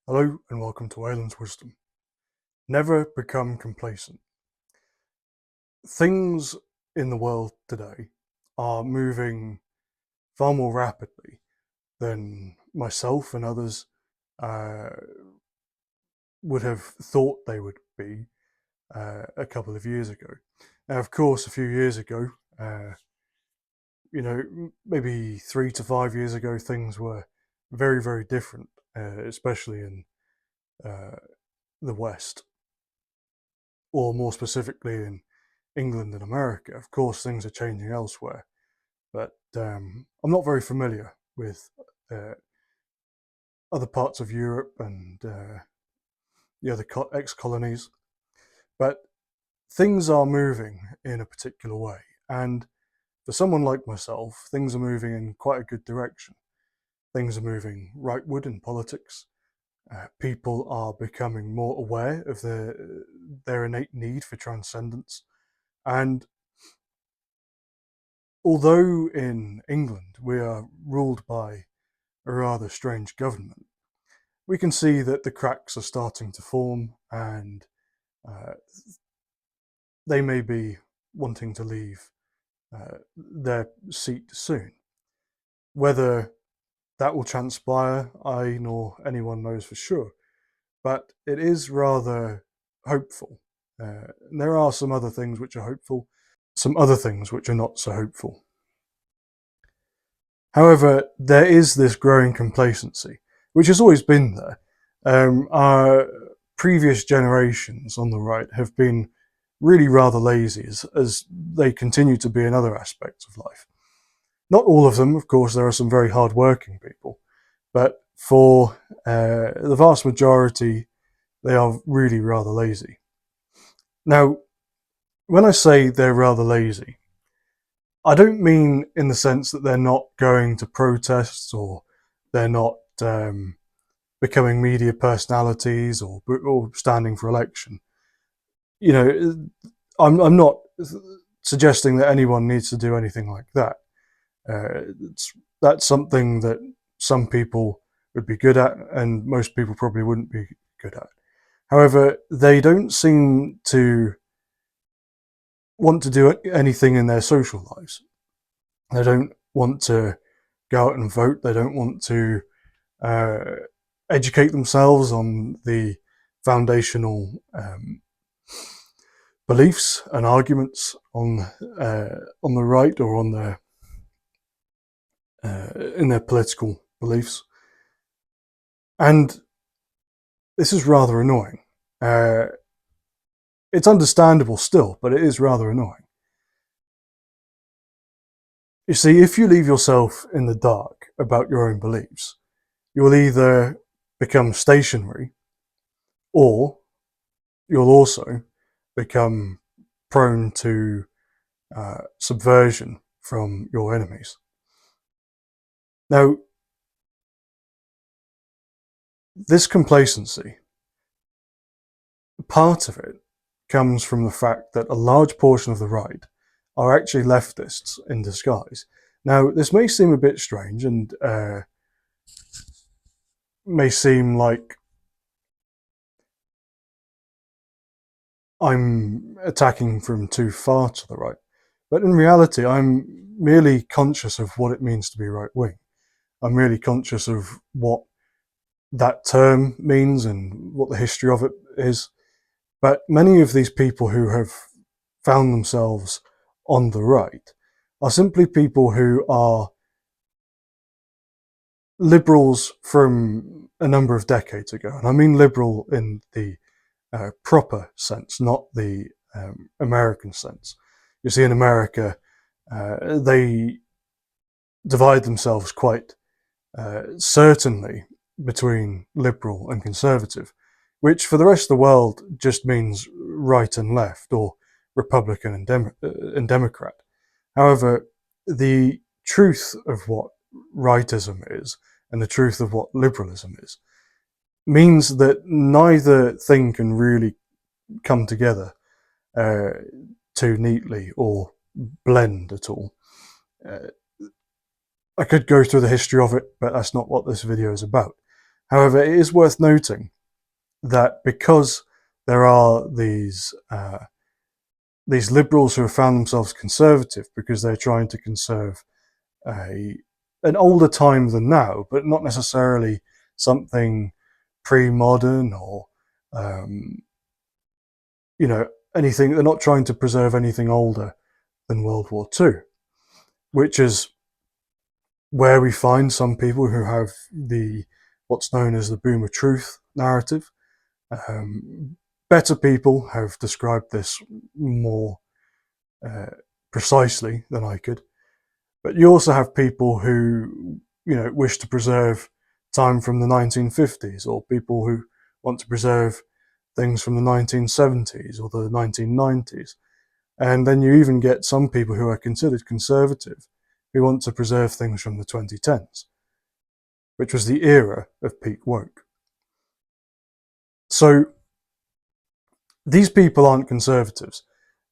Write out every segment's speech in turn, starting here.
Hello and welcome to Aylan's Wisdom. Never become complacent. Things in the world today are moving far more rapidly than myself and others uh, would have thought they would be a couple of years ago. Now, of course, a few years ago, maybe 3 to 5 years ago, things were very, very different, especially in uh, the West, or more specifically in England and America. Of course, things are changing elsewhere, but I'm not very familiar with uh, other parts of Europe and the other ex-colonies. But things are moving in a particular way, and for someone like myself, things are moving in quite a good direction. Things are moving rightward in politics. People are becoming more aware of their innate need for transcendence, and although in England we are ruled by a rather strange government, we can see that the cracks are starting to form and uh, they may be wanting to leave their seat soon. Whether that will transpire, I nor anyone knows for sure, but it is rather hopeful. There are some other things which are hopeful, some other things which are not so hopeful. However, there is this growing complacency, which has always been there. Our previous generations on the right have been really rather lazy, as they continue to be in other aspects of life. Not all of them, of course, there are some very hard-working people, but for the vast majority, they are really rather lazy. Now, when I say they're rather lazy, I don't mean in the sense that they're not going to protests or they're not becoming media personalities or standing for election. You know, I'm not suggesting that anyone needs to do anything like that. That's something that some people would be good at, and most people probably wouldn't be good at. However, they don't seem to want to do anything in their social lives. They don't want to go out and vote. They don't want to uh, educate themselves on the foundational beliefs and arguments on the right or on their in their political beliefs, and this is rather annoying. Uh, it's understandable still, but it is rather annoying. You see, if you leave yourself in the dark about your own beliefs, you will either become stationary or you'll also become prone to subversion from your enemies. Now, this complacency, part of it comes from the fact that a large portion of the right are actually leftists in disguise. Now, this may seem a bit strange and may seem like I'm attacking from too far to the right, but in reality, I'm merely conscious of what it means to be right wing. I'm really conscious of what that term means and what the history of it is. But many of these people who have found themselves on the right are simply people who are liberals from a number of decades ago. And I mean liberal in the proper sense, not the American sense. You see, in America, they divide themselves quite certainly between liberal and conservative, which for the rest of the world just means right and left, or Republican and Democrat. However, the truth of what rightism is and the truth of what liberalism is means that neither thing can really come together uh, too neatly or blend at all. Uh, I could go through the history of it, but that's not what this video is about. However, it is worth noting that because there are these liberals who have found themselves conservative because they're trying to conserve a an older time than now, but not necessarily something pre-modern or um, you know anything. They're not trying to preserve anything older than World War II, which is where we find some people who have the what's known as the boomer truth narrative. Um, Better people have described this more uh, precisely than I could. But you also have people who, wish to preserve time from the 1950s, or people who want to preserve things from the 1970s or the 1990s. And then you even get some people who are considered conservative who want to preserve things from the 2010s, which was the era of peak woke. So these people aren't conservatives,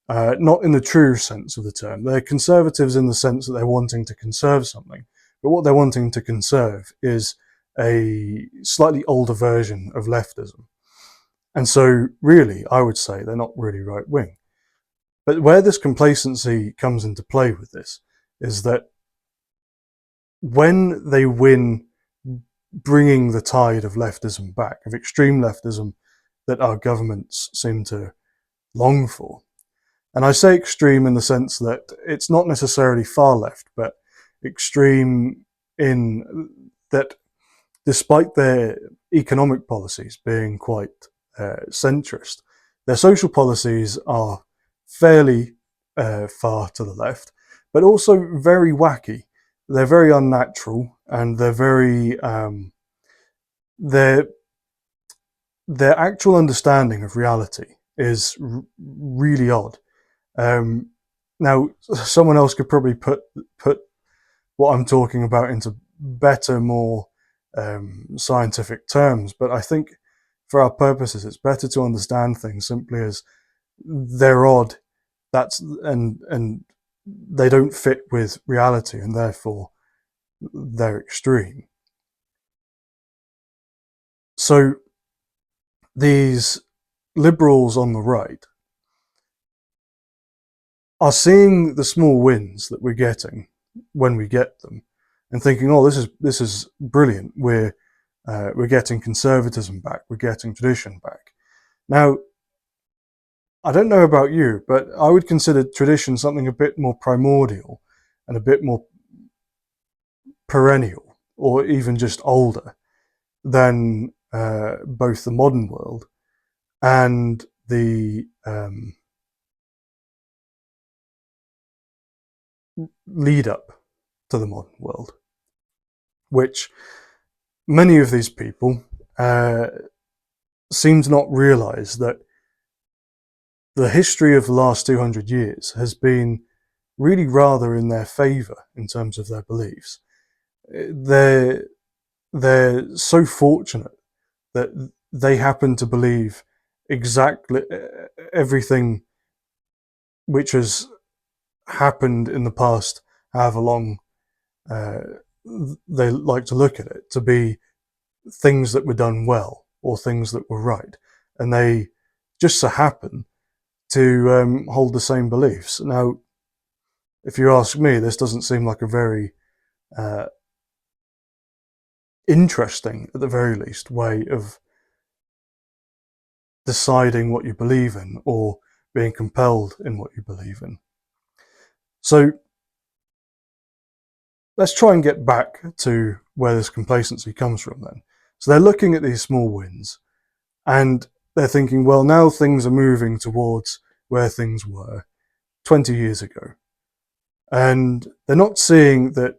not in the true sense of the term. They're conservatives in the sense that they're wanting to conserve something, but what they're wanting to conserve is a slightly older version of leftism. And so, really, I would say they're not really right wing. But where this complacency comes into play with this is that when they win bringing the tide of leftism back, of extreme leftism that our governments seem to long for. And I say extreme in the sense that it's not necessarily far left, but extreme in that despite their economic policies being quite centrist, their social policies are fairly far to the left, but also very wacky. They're very unnatural, and they're very their their actual understanding of reality is really odd. Um, Now, someone else could probably put what I'm talking about into better, more scientific terms, but I think for our purposes, it's better to understand things simply as they're odd. And they don't fit with reality, and therefore they're extreme. So these liberals on the right are seeing the small wins that we're getting when we get them, and thinking, "Oh, this is brilliant. We're getting conservatism back. We're getting tradition back." Now, I don't know about you, but I would consider tradition something a bit more primordial and a bit more perennial, or even just older than both the modern world and the lead up to the modern world, which many of these people seem to not realize that the history of the last 200 years has been really rather in their favor in terms of their beliefs. They're, they're so fortunate that they happen to believe exactly everything which has happened in the past, however long uh, they like to look at it, to be things that were done well or things that were right. And they just so happen to hold the same beliefs. Now, if you ask me, this doesn't seem like a very uh, interesting, at the very least, way of deciding what you believe in or being compelled in what you believe in. So let's try and get back to where this complacency comes from then. So they're looking at these small wins and they're thinking, well, now things are moving towards where things were 20 years ago. And they're not seeing that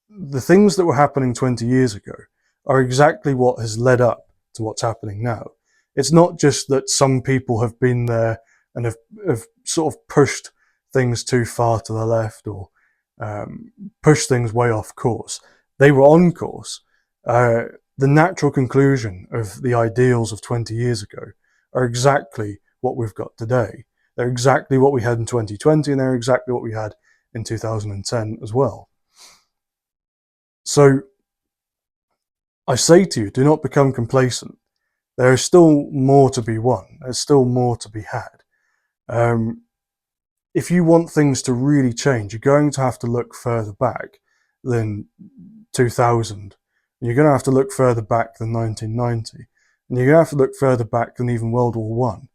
the things that were happening 20 years ago are exactly what has led up to what's happening now. It's not just that some people have been there and have sort of pushed things too far to the left or pushed things way off course. They were on course. The natural conclusion of the ideals of 20 years ago are exactly what we've got today. They're exactly what we had in 2020, and they're exactly what we had in 2010 as well. So I say to you, do not become complacent. There is still more to be won. There's still more to be had. Um, if you want things to really change, you're going to have to look further back than 2000. You're going to have to look further back than 1990. And you're going to have to look further back than even World War One.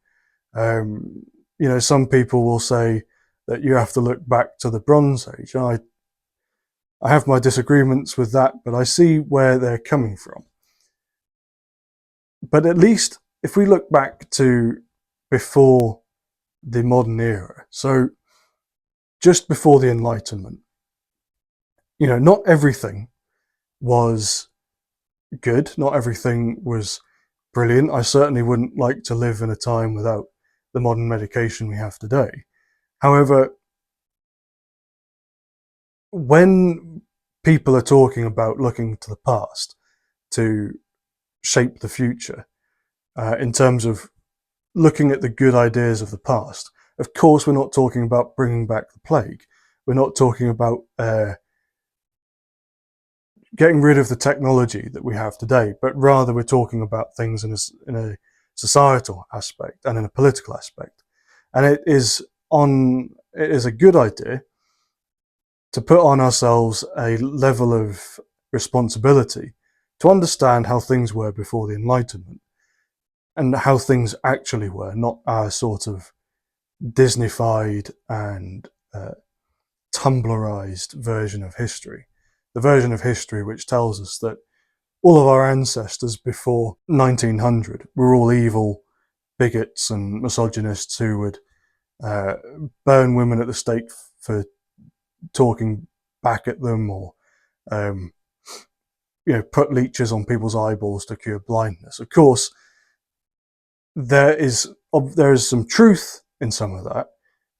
Some people will say that you have to look back to the Bronze Age. I have my disagreements with that, but I see where they're coming from. But at least if we look back to before the modern era, so just before the Enlightenment, not everything was good, not everything was brilliant. I certainly wouldn't like to live in a time without the modern medication we have today. However, when people are talking about looking to the past to shape the future, in terms of looking at the good ideas of the past, of course, we're not talking about bringing back the plague. We're not talking about getting rid of the technology that we have today, but rather we're talking about things in a societal aspect and in a political aspect. And it is a good idea to put on ourselves a level of responsibility to understand how things were before the Enlightenment and how things actually were, not our sort of Disneyfied and Tumblrized version of history. The version of history which tells us that all of our ancestors before 1900 were all evil bigots and misogynists who would burn women at the stake for talking back at them, or put leeches on people's eyeballs to cure blindness. Of course, there is some truth in some of that,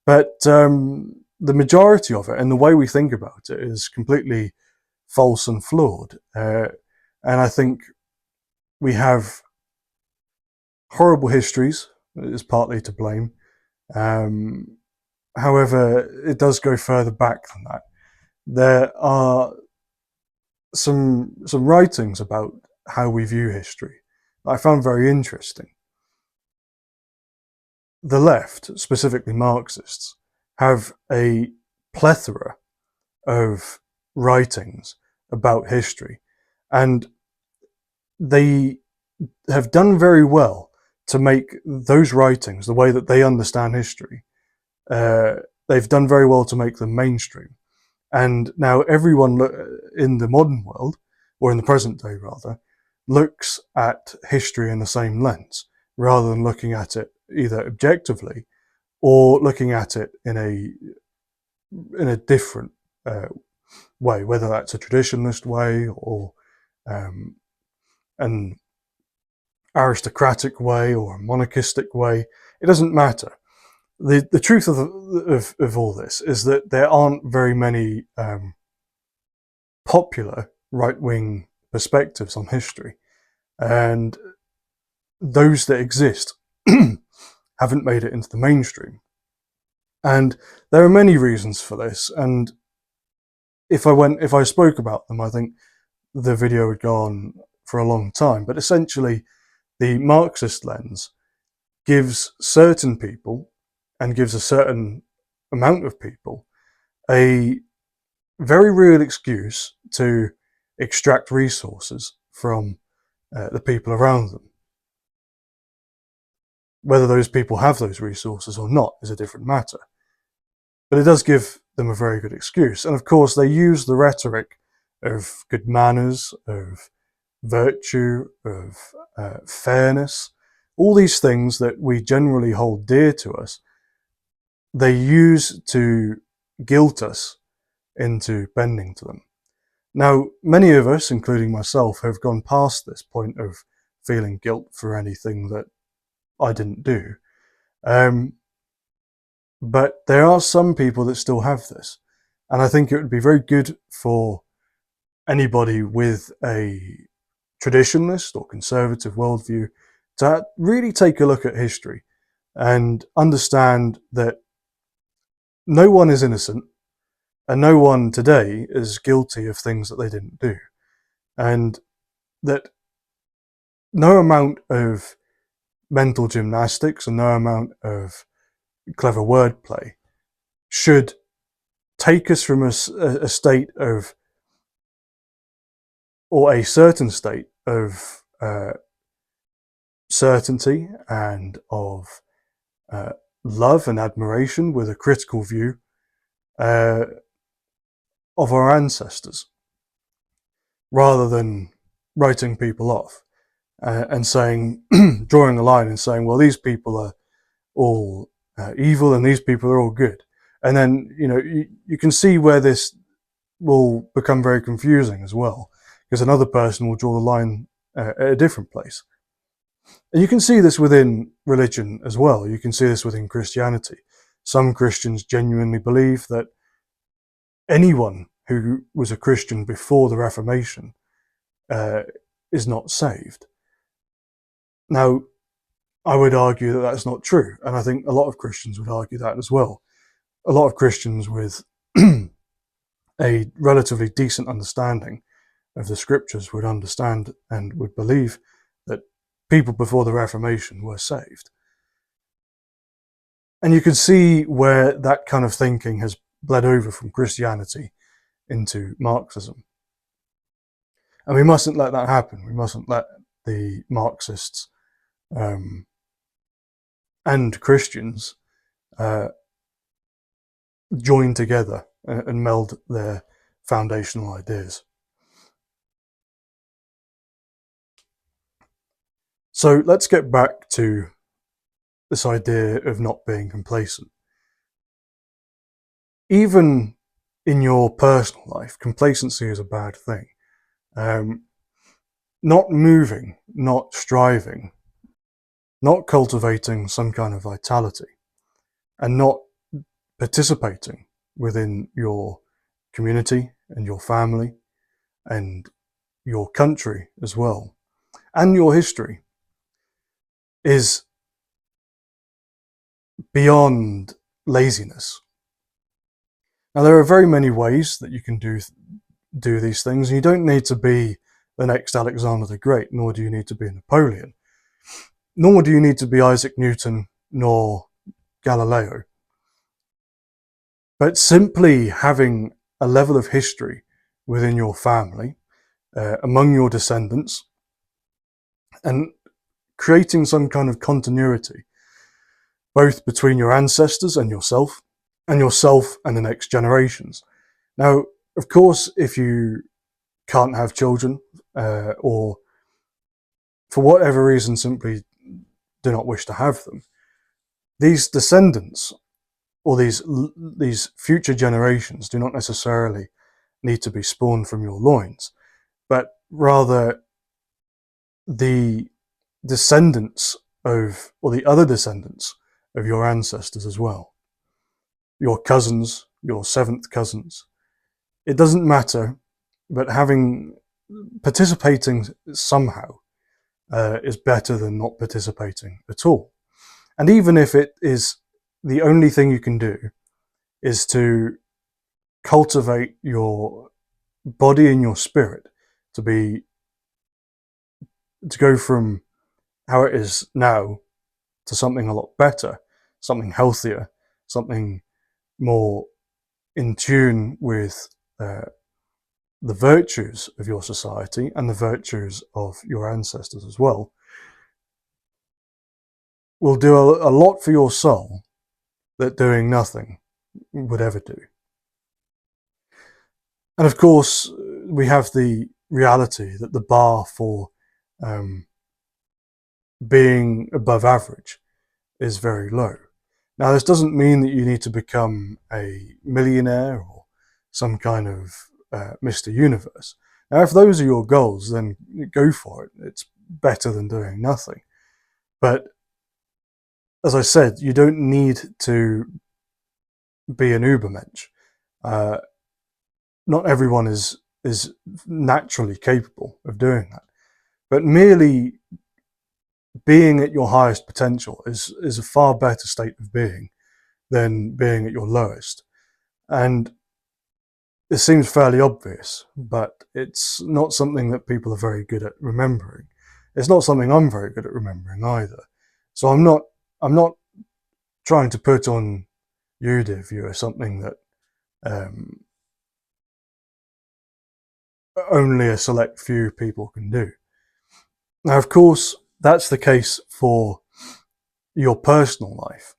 but the majority of it and the way we think about it is completely false and flawed. And I think we have horrible histories is partly to blame. However, it does go further back than that. There are some writings about how we view history that I found very interesting. The left, specifically Marxists, have a plethora of writings about history, and they have done very well to make those writings, the way that they understand history, they've done very well to make them mainstream. And now everyone in the modern world, or in the present day rather, looks at history in the same lens, rather than looking at it either objectively or looking at it in a different way, whether that's a traditionalist way or an aristocratic way or a monarchistic way. It doesn't matter. The truth of all this is that there aren't very many popular right-wing perspectives on history, and those that exist haven't made it into the mainstream. And there are many reasons for this, and if I spoke about them, I think the video would go on for a long time. But essentially, the Marxist lens gives certain people, and gives a certain amount of people, a very real excuse to extract resources from the people around them. Whether those people have those resources or not is a different matter. But it does give them a very good excuse. And of course, they use the rhetoric of good manners, of virtue, of fairness, all these things that we generally hold dear to us, they use to guilt us into bending to them. Now, many of us, including myself, have gone past this point of feeling guilt for anything that I didn't do. But there are some people that still have this. And I think it would be very good for anybody with a traditionalist or conservative worldview to really take a look at history and understand that no one is innocent and no one today is guilty of things that they didn't do. And that no amount of mental gymnastics and no amount of clever wordplay should take us from a state of, or a certain state of certainty and of uh, love and admiration with a critical view uh, of our ancestors, rather than writing people off and saying, drawing a line and saying, well, these people are all evil and these people are all good. And then, you can see where this will become very confusing as well, because another person will draw the line at a different place. And you can see this within religion as well. You can see this within Christianity. Some Christians genuinely believe that anyone who was a Christian before the Reformation is not saved. Now, I would argue that that's not true, and I think a lot of Christians would argue that as well. A lot of Christians with a relatively decent understanding of the scriptures would understand and would believe that people before the Reformation were saved. And you can see where that kind of thinking has bled over from Christianity into Marxism. And we mustn't let that happen. We mustn't let the Marxists and Christians join together and meld their foundational ideas. So let's get back to this idea of not being complacent. Even in your personal life, complacency is a bad thing. Not moving, not striving, not cultivating some kind of vitality, and not participating within your community and your family and your country as well, and your history, is beyond laziness. Now, there are very many ways that you can do these things, and you don't need to be the next Alexander the Great, nor do you need to be Napoleon, nor do you need to be Isaac Newton, nor Galileo. But simply having a level of history within your family, among your descendants, and creating some kind of continuity, both between your ancestors and yourself and the next generations. Now, of course, if you can't have children, or for whatever reason simply do not wish to have them, these descendants or these future generations do not necessarily need to be spawned from your loins, but rather the descendants of, or the other descendants of your ancestors as well. Your cousins, your seventh cousins. It doesn't matter, but participating somehow is better than not participating at all. And even if it is the only thing you can do is to cultivate your body and your spirit to go from how it is now to something a lot better, something healthier, something more in tune with the virtues of your society and the virtues of your ancestors as well, will do a lot for your soul that doing nothing would ever do. And of course, we have the reality that the bar for being above average is very low. Now, this doesn't mean that you need to become a millionaire or some kind of Mr. Universe. Now, if those are your goals, then go for it. It's better than doing nothing. But as I said, you don't need to be an Ubermensch. Not everyone is naturally capable of doing that. But merely being at your highest potential is a far better state of being than being at your lowest. And It seems fairly obvious, but it's not something that people are very good at remembering. It's not something I'm very good at remembering either. So I'm not trying to put on you, dear viewer, something that um, only a select few people can do. Now, of course, that's the case for your personal life.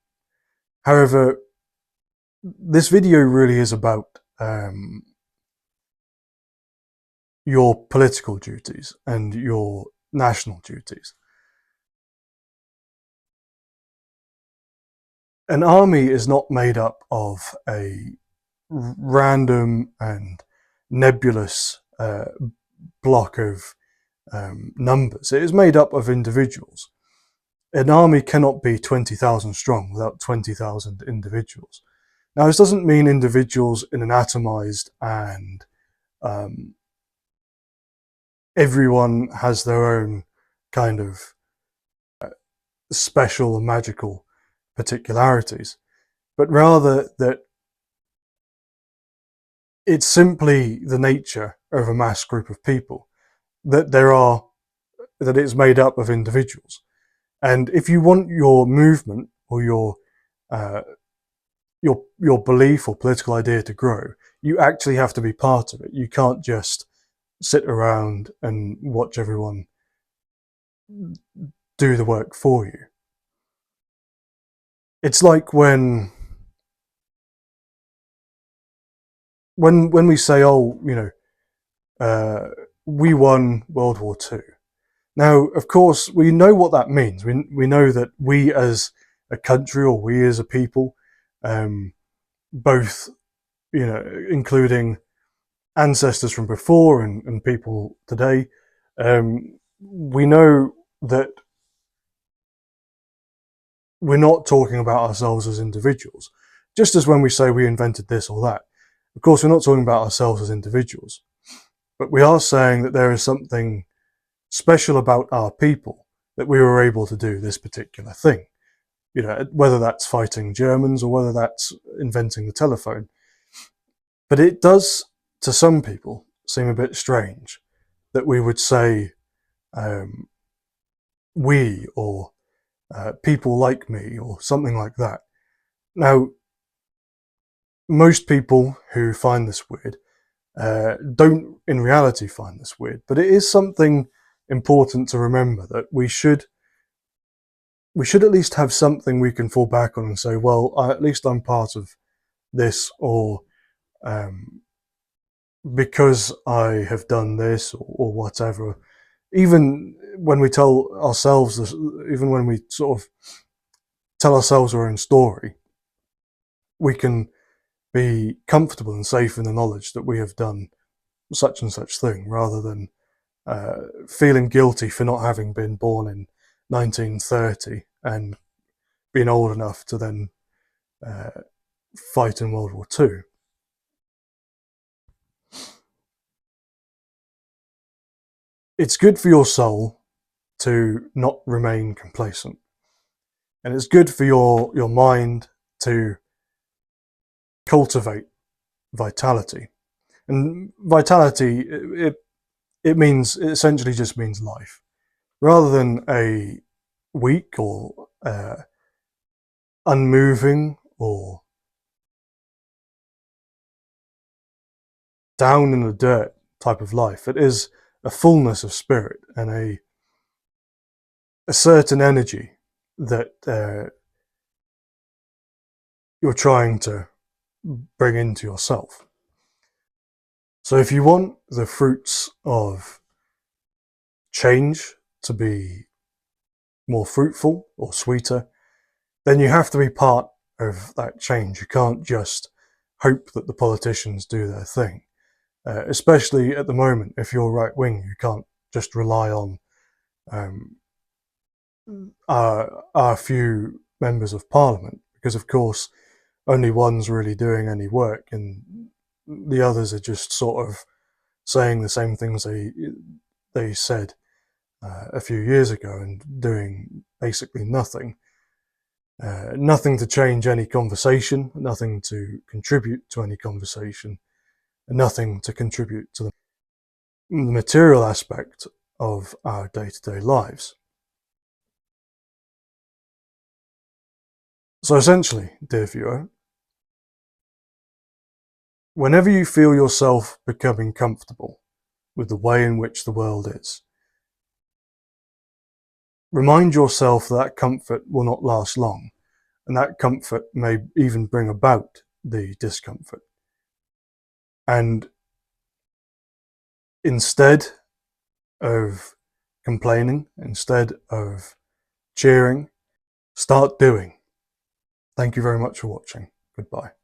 However, this video really is about your political duties and your national duties. An army is not made up of a random and nebulous block of numbers. It is made up of individuals. An army cannot be 20,000 strong without 20,000 individuals. Now, this doesn't mean individuals in an atomized and um, everyone has their own kind of special and magical particularities, but rather that it's simply the nature of a mass group of people that it's made up of individuals. And if you want your movement or uh, your belief or political idea to grow, you actually have to be part of it. You can't just sit around and watch everyone do the work for you. It's like when we say, oh, we won World War II. Now, of course, we know what that means. We know that we as a country or we as a people, both, including ancestors from before and people today, we know that we're not talking about ourselves as individuals. Just as when we say we invented this or that, of course, we're not talking about ourselves as individuals, but we are saying that there is something special about our people that we were able to do this particular thing. Whether that's fighting Germans or whether that's inventing the telephone. But it does, to some people, seem a bit strange that we would say we or people like me or something like that. Now, most people who find this weird don't in reality find this weird, but it is something important to remember that we should at least have something we can fall back on and say, well, at least I'm part of this, or because I have done this, or whatever. Even when we tell ourselves this, even when we sort of tell ourselves our own story, we can be comfortable and safe in the knowledge that we have done such and such thing, rather than feeling guilty for not having been born in 1930 and being old enough to then uh, fight in World War II. It's good for your soul to not remain complacent, and it's good for your mind to cultivate vitality. And vitality, it essentially just means life, rather than a weak or unmoving or down in the dirt type of life. It is a fullness of spirit and a certain energy that you're trying to bring into yourself. So if you want the fruits of change to be more fruitful or sweeter, then you have to be part of that change. You can't just hope that the politicians do their thing. Especially at the moment, if you're right wing, you can't just rely on um, our few members of parliament, because of course only one's really doing any work, and the others are just sort of saying the same things they said a few years ago and doing basically nothing. Nothing to change any conversation, nothing to contribute to any conversation, and nothing to contribute to the material aspect of our day-to-day lives. So essentially, dear viewer, whenever you feel yourself becoming comfortable with the way in which the world is, remind yourself that comfort will not last long, and that comfort may even bring about the discomfort. And instead of complaining, instead of cheering, start doing. Thank you very much for watching. Goodbye.